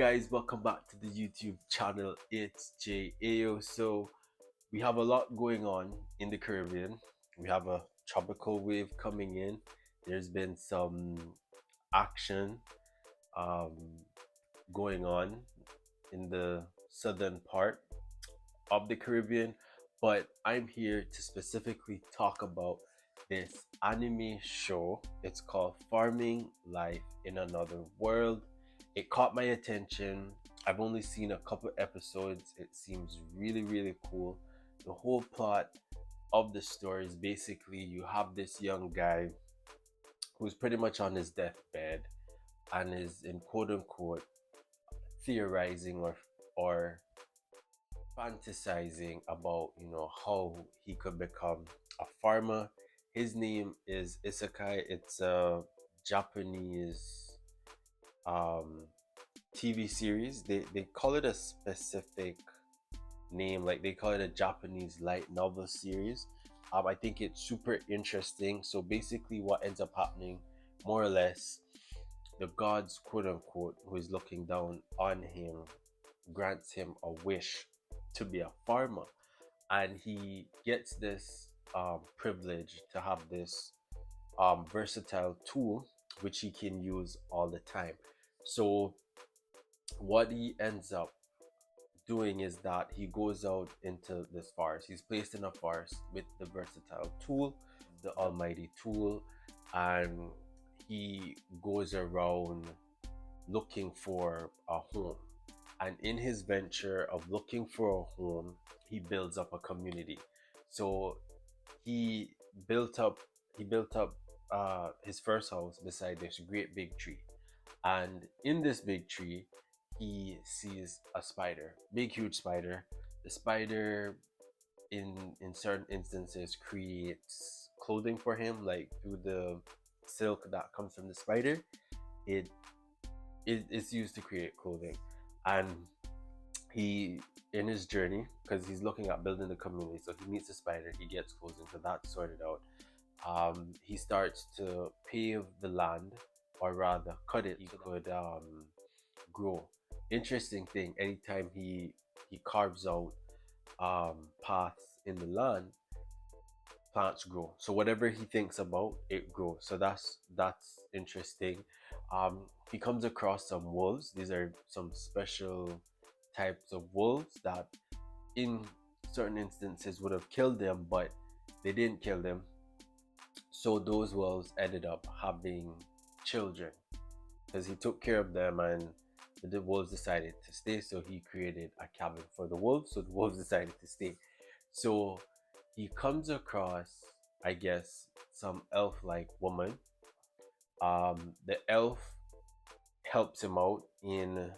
guys, welcome back to the YouTube channel. It's Jay Ayyo. So we have a lot going on in the Caribbean. We have a tropical wave coming in. There's been some action um, going on in the southern part of the Caribbean, but I'm here to specifically talk about this anime show. It's called Farming Life in Another World. It caught my attention. I've only seen a couple episodes. It seems really cool. The whole plot of the story is basically you have this young guy who's pretty much on his deathbed and is in quote unquote theorizing or fantasizing about how he could become a farmer. His name is Isekai. It's a Japanese um TV series. They call it a specific name, like they call it a Japanese light novel series. I think it's super interesting. So basically what ends up happening, more or less, the gods, quote unquote, who is looking down on him, grants him a wish to be a farmer, and he gets this privilege to have this versatile tool which he can use all the time. So what he ends up doing is that he goes out into this forest. He's placed in a forest with the versatile tool, the almighty tool, and he goes around looking for a home. And in his venture of looking for a home, he builds up a community. So he built up his first house beside this great big tree, and in this big tree he sees a spider, big huge spider. The spider in certain instances creates clothing for him, like through the silk that comes from the spider. It is used to create clothing. And he, in his journey, because he's looking at building the community, so he meets the spider, he gets clothing, so that's sorted out. He starts to pave the land, or rather cut it, so could grow. Interesting thing, anytime he carves out paths in the land, plants grow. So whatever he thinks about, it grows. So that's interesting. He comes across some wolves. These are some special types of wolves that in certain instances would have killed them, but they didn't kill them. So those wolves ended up having children because he took care of them, and the wolves decided to stay. So he created a cabin for the wolves, so the wolves decided to stay. So he comes across, I guess, some elf-like woman. The elf helps him out in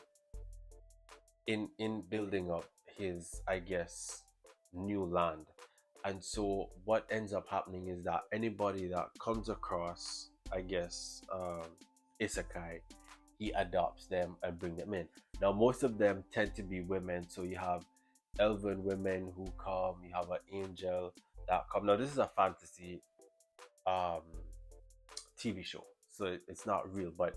building up his, I guess, new land. And so what ends up happening is that anybody that comes across, I guess, isekai, he adopts them and bring them in. Now most of them tend to be women, so you have elven women who come, you have an angel that come. Now this is a fantasy um TV show, so it's not real, but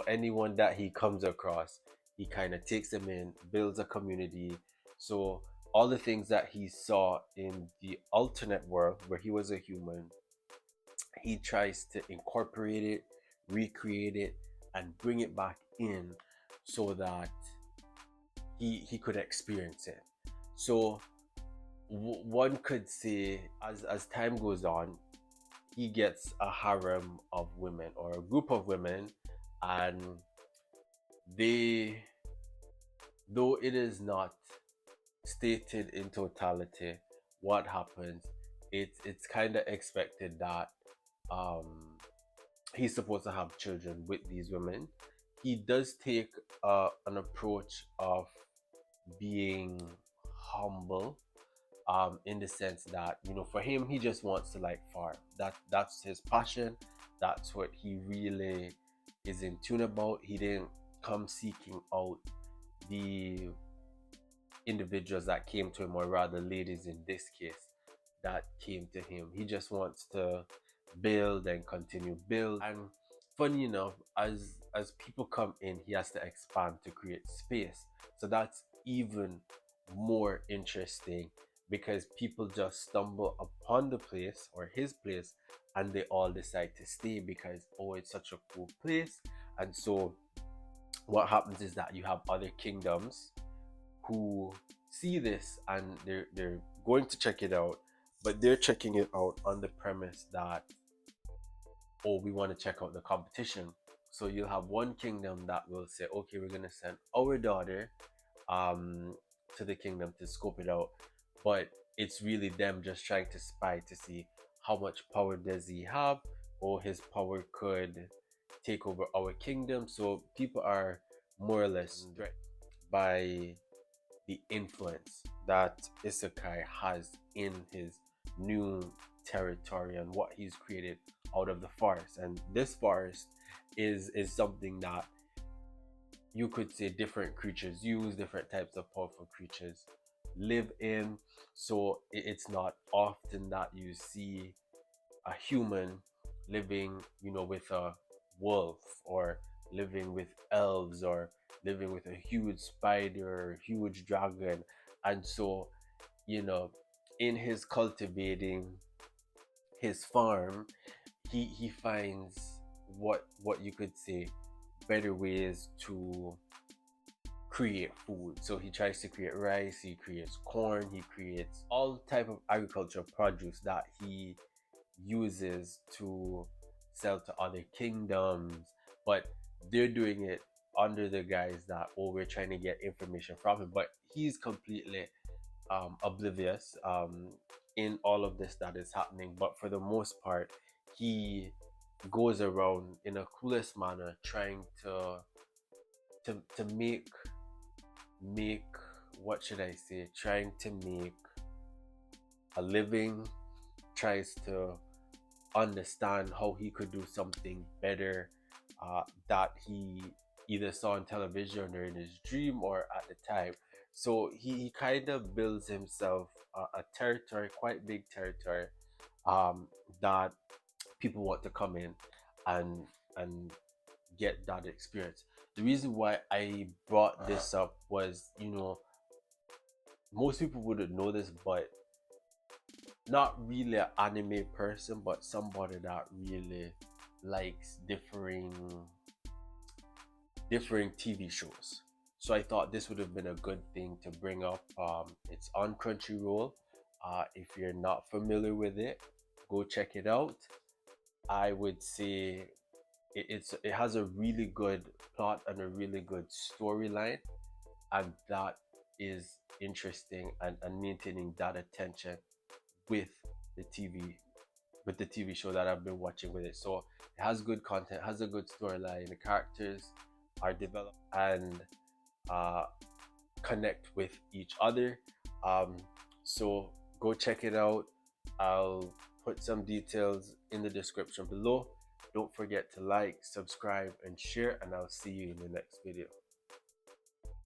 anyone that he comes across, he kind of takes them in, builds a community. So all the things that he saw in the alternate world where he was a human, he tries to incorporate it, recreate it, and bring it back in so that he could experience it. So one could say, as time goes on, he gets a harem of women, or a group of women, and they, though it is not stated in totality what happens, it's kind of expected that he's supposed to have children with these women. He does take an approach of being humble, in the sense that for him, he just wants to like farm. That's his passion. That's what he really is in tune about. He didn't come seeking out the individuals that came to him, or rather ladies in this case that came to him. He just wants to build and continue build. And funny enough, as people come in, he has to expand to create space. So that's even more interesting because people just stumble upon the place or his place and they all decide to stay because, oh, it's such a cool place. And so what happens is that you have other kingdoms who see this and they're going to check it out, but they're checking it out on the premise that, oh, we want to check out the competition. So you'll have one kingdom that will say, okay, we're gonna send our daughter um to the kingdom to scope it out, but it's really them just trying to spy to see how much power does he have, or his power could take over our kingdom. So people are more or less threatened by the influence that Isekai has in his new territory and what he's created out of the forest. And this forest is something that you could say different creatures use, different types of powerful creatures live in. So it's not often that you see a human living, with a wolf, or living with elves, or living with a huge spider, huge dragon. And so, you know, in his cultivating his farm, he finds what you could say better ways to create food. So he tries to create rice, he creates corn, he creates all type of agricultural produce that he uses to sell to other kingdoms, but they're doing it under the guise that, oh, we're trying to get information from him, but he's completely oblivious in all of this that is happening. But for the most part, he goes around in a coolest manner trying to make what should I say, trying to make a living, tries to understand how he could do something better that he either saw on television or in his dream or at the time. So he kind of builds himself a territory, quite big territory, that people want to come in and get that experience. The reason why I brought this up was, most people wouldn't know this, but not really an anime person, but somebody that really likes differing TV shows. So I thought this would have been a good thing to bring up. It's on Crunchyroll. If you're not familiar with it, go check it out. I would say it has a really good plot and a really good storyline, and that is interesting, and maintaining that attention with the TV with the TV show that I've been watching with it. So it has good content, has a good storyline. The characters are developed and uh, connect with each other. Um, so go check it out. I'll put some details in the description below. Don't forget to like, subscribe, and share, and I'll see you in the next video.